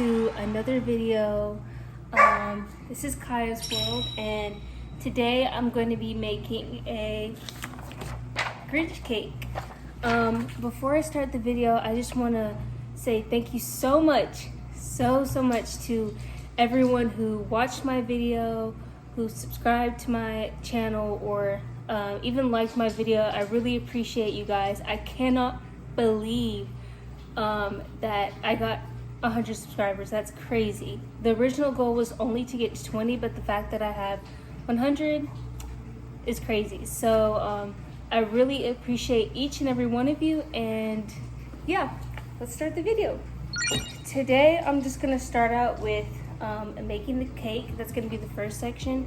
to another video. This is Kaya's World, and today I'm going to be making a Grinch cake. Before I start the video, I just want to say thank you so much to everyone who watched my video, who subscribed to my channel, or even liked my video. I really appreciate you guys. I cannot believe that I got 100 subscribers. That's crazy. The original goal was only to get to 20, but the fact that I have 100 is crazy. So I really appreciate each and every one of you, and yeah, let's start the video. Today I'm just gonna start out with making the cake. That's gonna be the first section.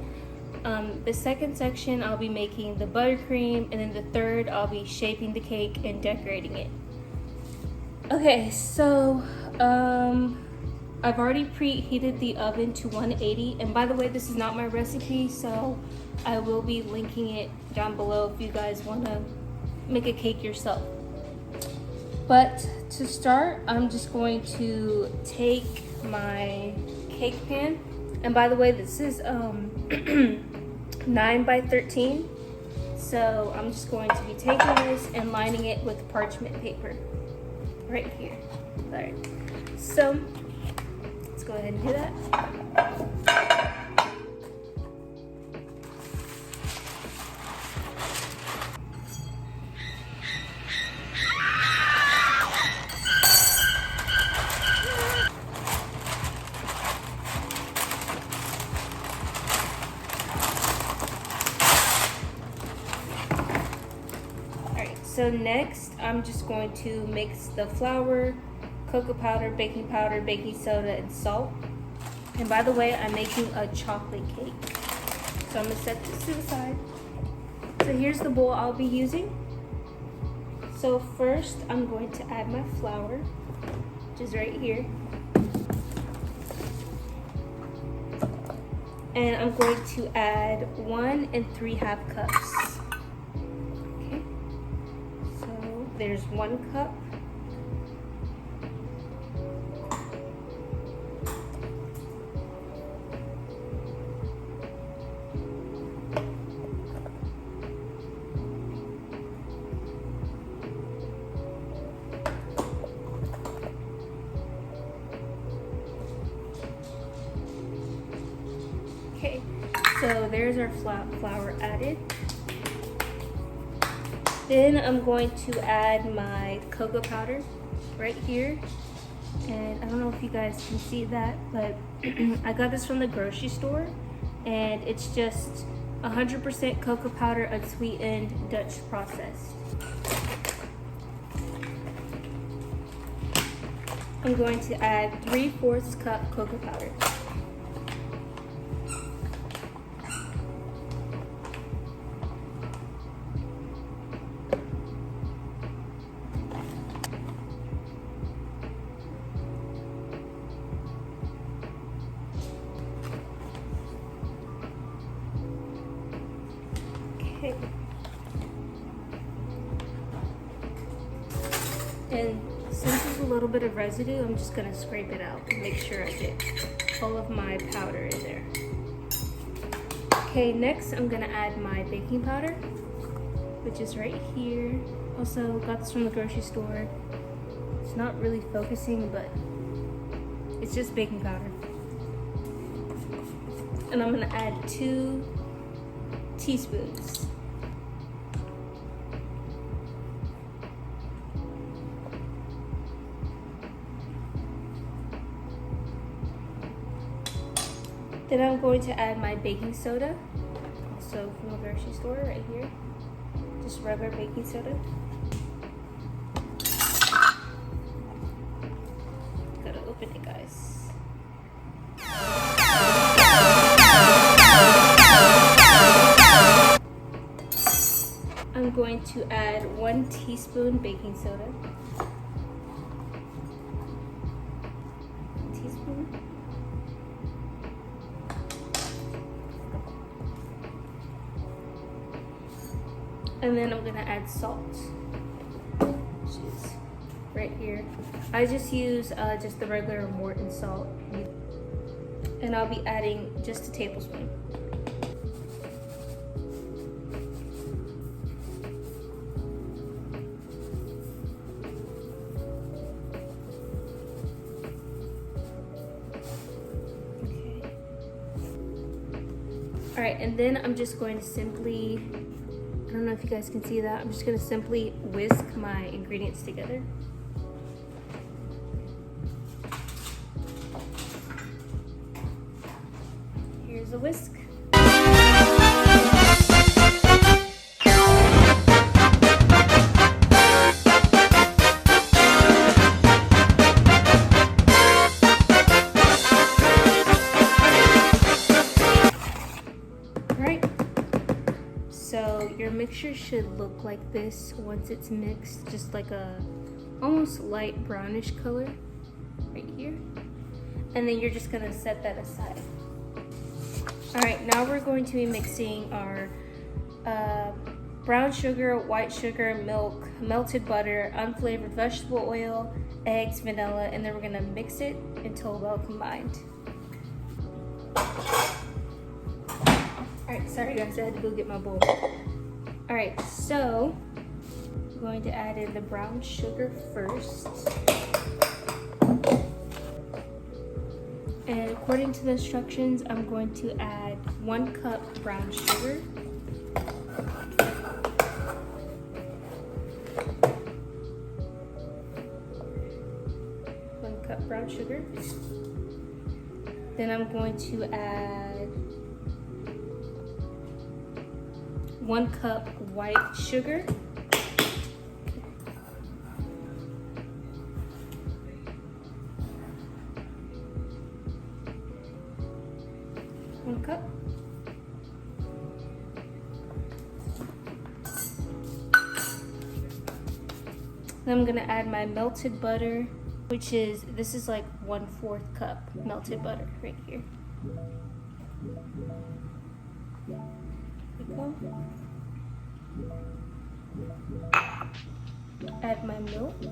The second section I'll be making the buttercream, and then the third I'll be shaping the cake and decorating it. Okay, so I've already preheated the oven to 180, and by the way, this is not my recipe, so I will be linking it down below if you guys want to make a cake yourself. But to start, I'm just going to take my cake pan, and by the way, this is 9 by 13, so I'm just going to be taking this and lining it with parchment paper right here. All right, so let's go ahead and do that. So next, I'm just going to mix the flour, cocoa powder, baking soda, and salt. And by the way, I'm making a chocolate cake. So I'm gonna set this to the side. So here's the bowl I'll be using. So first, I'm going to add my flour, which is right here. And I'm going to add 1 3/2 cups. There's 1 cup. Okay, so there's our flour added. Then I'm going to add my cocoa powder right here. And I don't know if you guys can see that, but I got this from the grocery store. And it's just 100% cocoa powder, unsweetened, Dutch processed. I'm going to add 3/4 cup cocoa powder. And since there's a little bit of residue, I'm just gonna scrape it out and make sure I get all of my powder in there. Okay, next I'm gonna add my baking powder, which is right here. Also got this from the grocery store. It's not really focusing, but it's just baking powder. And I'm gonna add 2 teaspoons. Then I'm going to add my baking soda, also from the grocery store right here. Just regular baking soda. Gotta open it, guys. I'm going to add 1 teaspoon baking soda. Teaspoon. And then I'm gonna add salt, which is right here. I just use just the regular Morton salt. And I'll be adding just a tablespoon. All right, and then I'm just going to simply, I don't know if you guys can see that, I'm just gonna simply whisk my ingredients together. Here's a whisk. So your mixture should look like this once it's mixed, just like a almost light brownish color right here. And then you're just gonna set that aside. All right, now we're going to be mixing our brown sugar, white sugar, milk, melted butter, unflavored vegetable oil, eggs, vanilla, and then we're gonna mix it until well combined. Alright, sorry guys, I had to go get my bowl. Alright, so I'm going to add in the brown sugar first. And according to the instructions, I'm going to add 1 cup brown sugar. Brown sugar. Then I'm going to add 1 cup white sugar. One cup. Then I'm gonna add my melted butter, which is, this is like 1/4 cup melted butter right here. There we go. Add my milk. There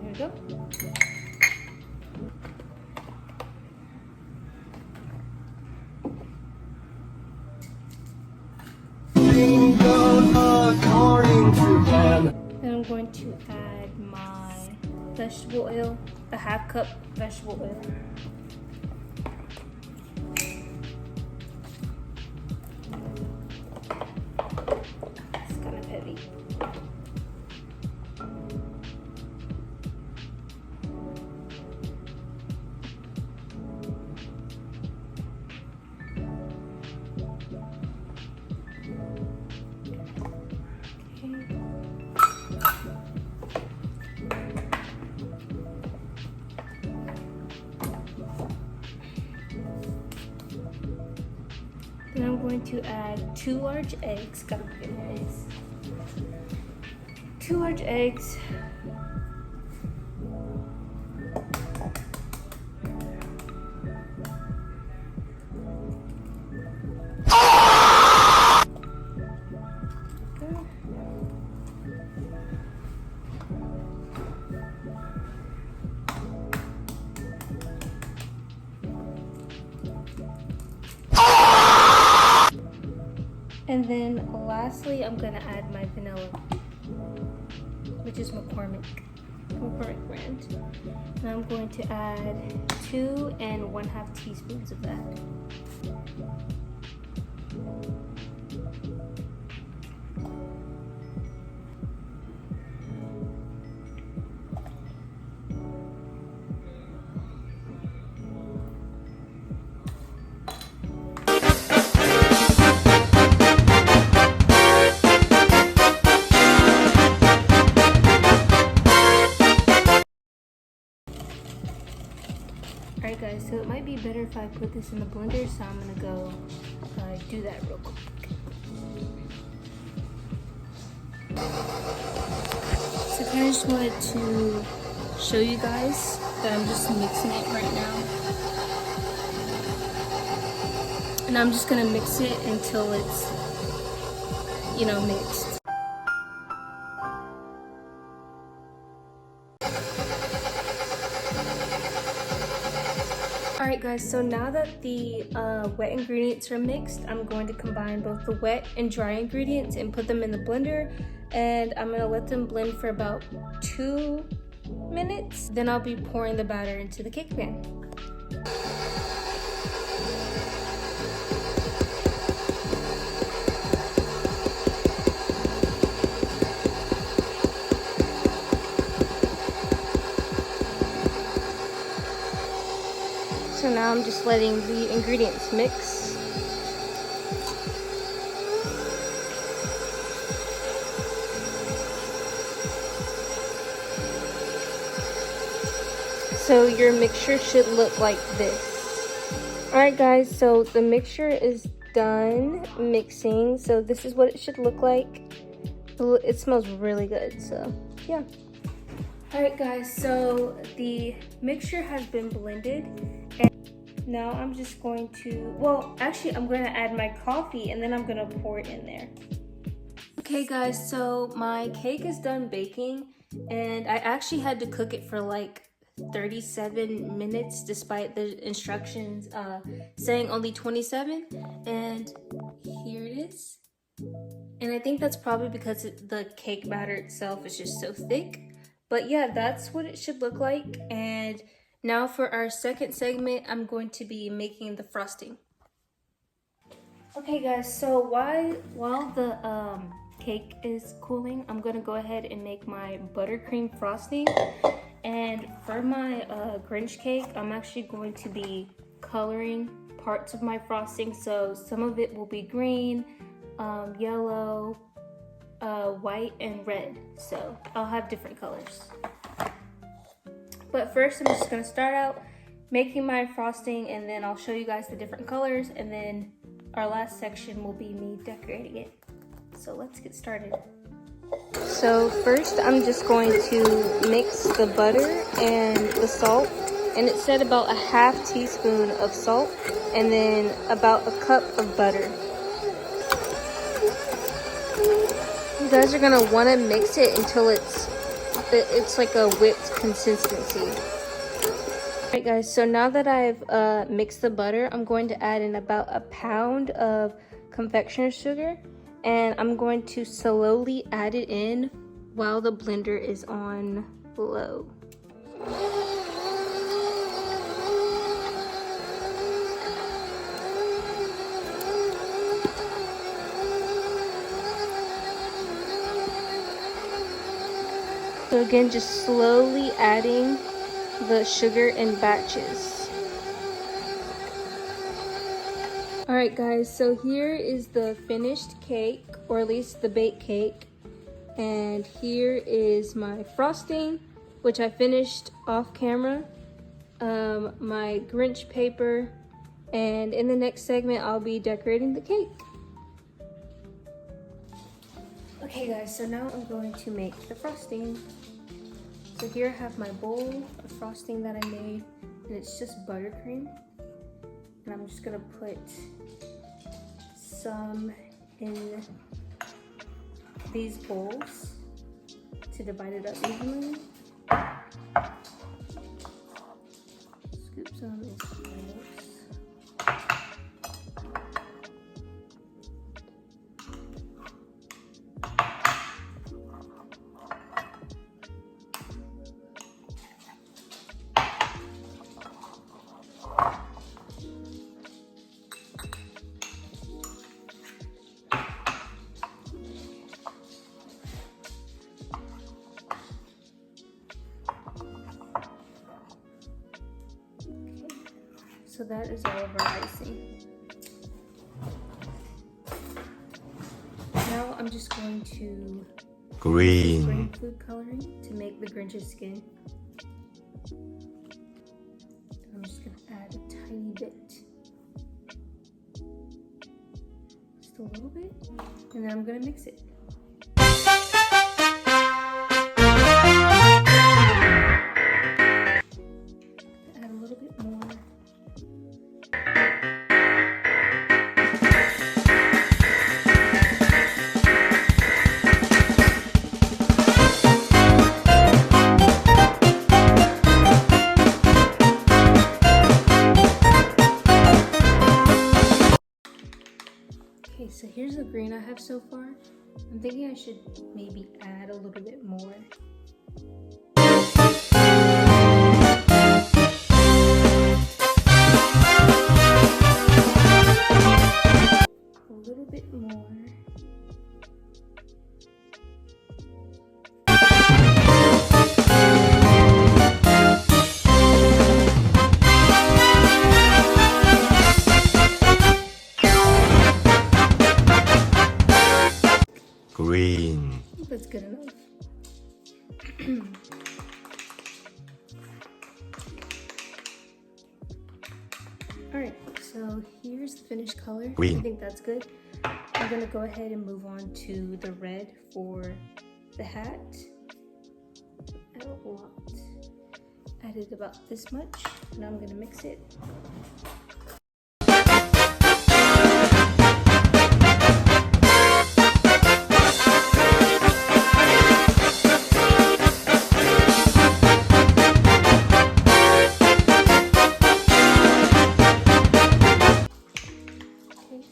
we go. Then I'm going to add my vegetable oil, a 1/2 cup vegetable oil. It's kind of heavy. Then I'm going to add 2 large eggs. Gotta get eggs. 2 large eggs. And then lastly, I'm gonna add my vanilla, which is McCormick brand. And I'm going to add 2 and 1/2 teaspoons of that. Alright guys, so it might be better if I put this in the blender, so I'm gonna go do that real quick. So I kind of just wanted to show you guys that I'm just mixing it right now. And I'm just gonna mix it until it's, you know, mixed. Alright guys, so now that the wet ingredients are mixed, I'm going to combine both the wet and dry ingredients and put them in the blender, and I'm gonna let them blend for about 2 minutes. Then I'll be pouring the batter into the cake pan. So now I'm just letting the ingredients mix. So your mixture should look like this. Alright guys, so the mixture is done mixing. So this is what it should look like. It smells really good, so yeah. Alright guys, so the mixture has been blended. Now I'm just going to, well, actually I'm going to add my coffee and then I'm going to pour it in there. Okay guys, so my cake is done baking and I actually had to cook it for like 37 minutes despite the instructions saying only 27, and here it is. And I think that's probably because the cake batter itself is just so thick. But yeah, that's what it should look like. And now for our second segment, I'm going to be making the frosting. Okay guys, so while the cake is cooling, I'm gonna go ahead and make my buttercream frosting. And for my Grinch cake, I'm actually going to be coloring parts of my frosting. So some of it will be green, yellow, white, and red. So I'll have different colors. But first, I'm just gonna start out making my frosting, and then I'll show you guys the different colors, and then our last section will be me decorating it. So let's get started. So first, I'm just going to mix the butter and the salt, and it said about a ½ teaspoon of salt, and then about a cup of butter. You guys are gonna want to mix it until it's like a whipped consistency. Alright guys, so now that I've mixed the butter, I'm going to add in about a pound of confectioner's sugar, and I'm going to slowly add it in while the blender is on low. So again, just slowly adding the sugar in batches. Alright guys, so here is the finished cake, or at least the baked cake. And here is my frosting, which I finished off camera. My Grinch paper, and in the next segment I'll be decorating the cake. Okay guys, so now I'm going to make the frosting. So here I have my bowl of frosting that I made, and it's just buttercream. And I'm just gonna put some in these bowls to divide it up evenly. Scoop some into the bowls. So that is all of our icing. Now I'm just going to green food coloring to make the Grinch's skin. I'm just going to add a tiny bit. Just a little bit. And then I'm going to mix it. Okay, so here's the green I have so far. I'm thinking I should maybe add a little bit more. A little bit more. Green. That's good enough. Alright, so here's the finished color. Green. I think that's good. I'm gonna go ahead and move on to the red for the hat. Add a lot. Added about this much. Now I'm gonna mix it.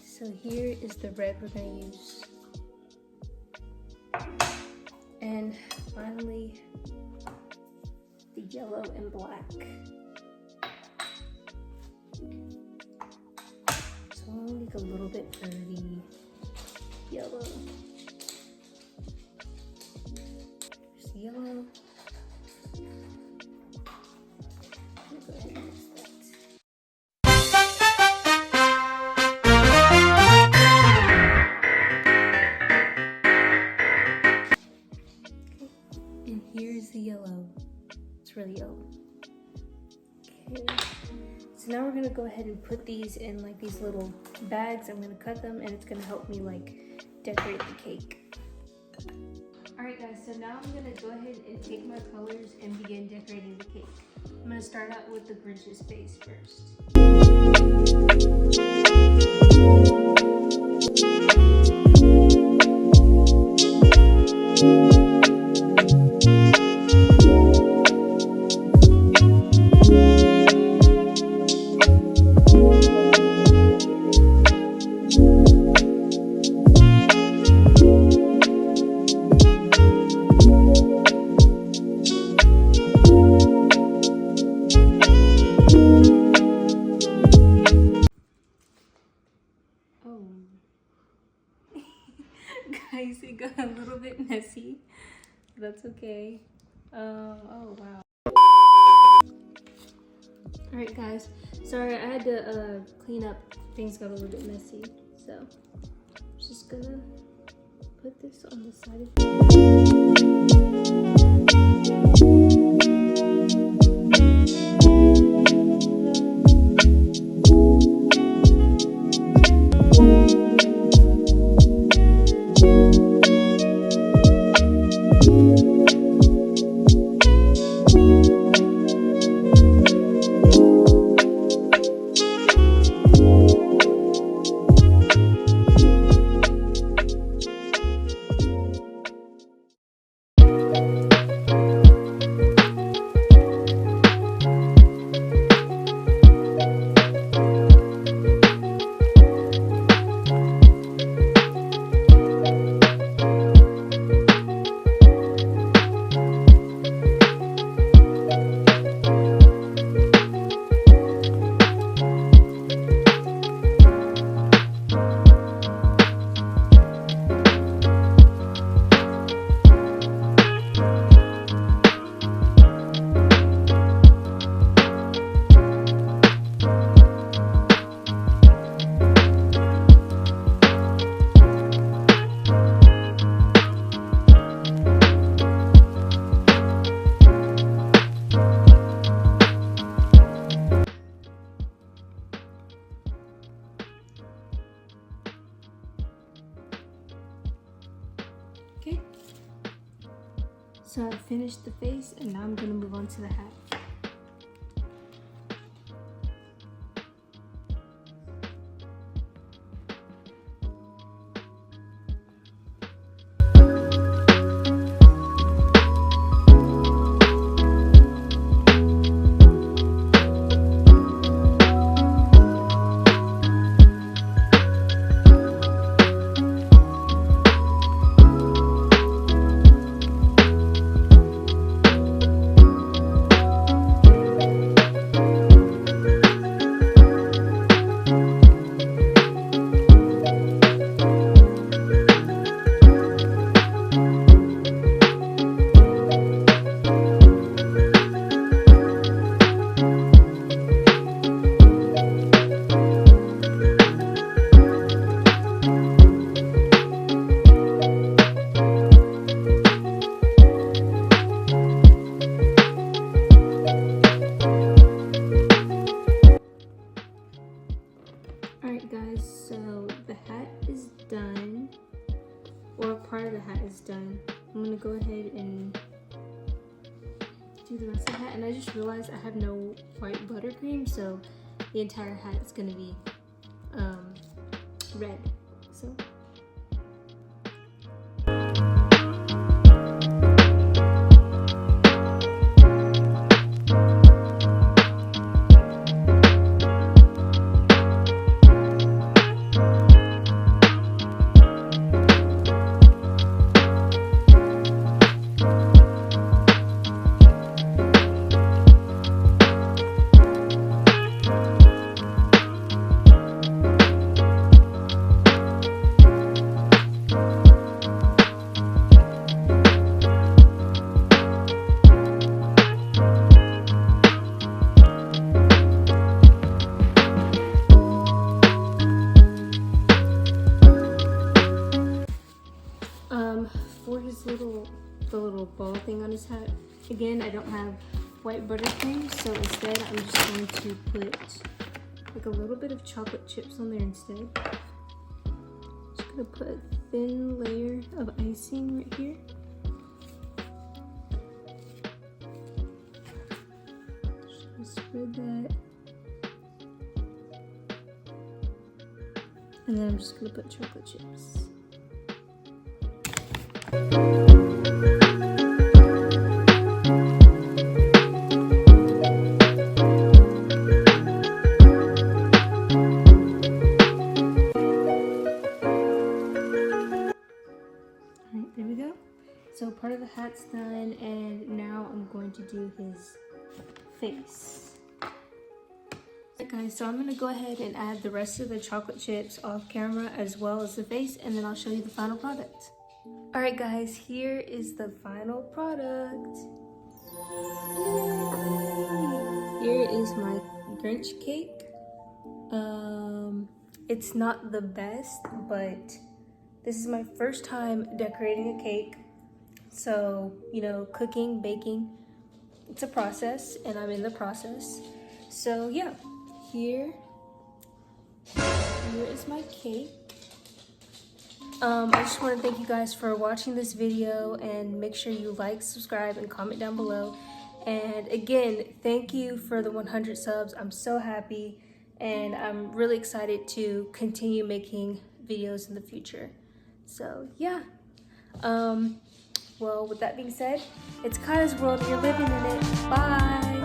So here is the red we're going to use. And finally, the yellow and black. So I'll make a little bit for the yellow. There's the yellow. I'm gonna go ahead and mix that. And here's the yellow. It's really yellow. Okay. So now we're gonna go ahead and put these in like these little bags. I'm gonna cut them and it's gonna help me like decorate the cake. Alright guys, so now I'm gonna go ahead and take my colors and begin decorating the cake. I'm gonna start out with the Grinch's face first. Guys, it got a little bit messy. That's okay. Oh wow. Alright guys, sorry I had to clean up. Things got a little bit messy. So I'm just gonna put this on the side of Okay, so I finished the face and now I'm gonna move on to the hat. done, I'm gonna go ahead and do the rest of the hat. And I just realized I have no white buttercream, so the entire hat is gonna be red. So. For his the little ball thing on his hat, again, I don't have white buttercream, so instead I'm just going to put like a little bit of chocolate chips on there instead. Just gonna put a thin layer of icing right here. Just gonna spread that. And then I'm just gonna put chocolate chips. Alright, there we go. So part of the hat's done, and now I'm going to do his face. Alright guys, so I'm going to go ahead and add the rest of the chocolate chips off camera as well as the face, and then I'll show you the final product. Alright guys, here is the final product. Here is my Grinch cake. It's not the best, but this is my first time decorating a cake. So, you know, cooking, baking, it's a process, and I'm in the process. So yeah, here is my cake. I just want to thank you guys for watching this video, and make sure you like, subscribe, and comment down below. And again, thank you for the 100 subs. I'm so happy, and I'm really excited to continue making videos in the future. So yeah, well, with that being said, it's Kaya's world, you're living in it. Bye.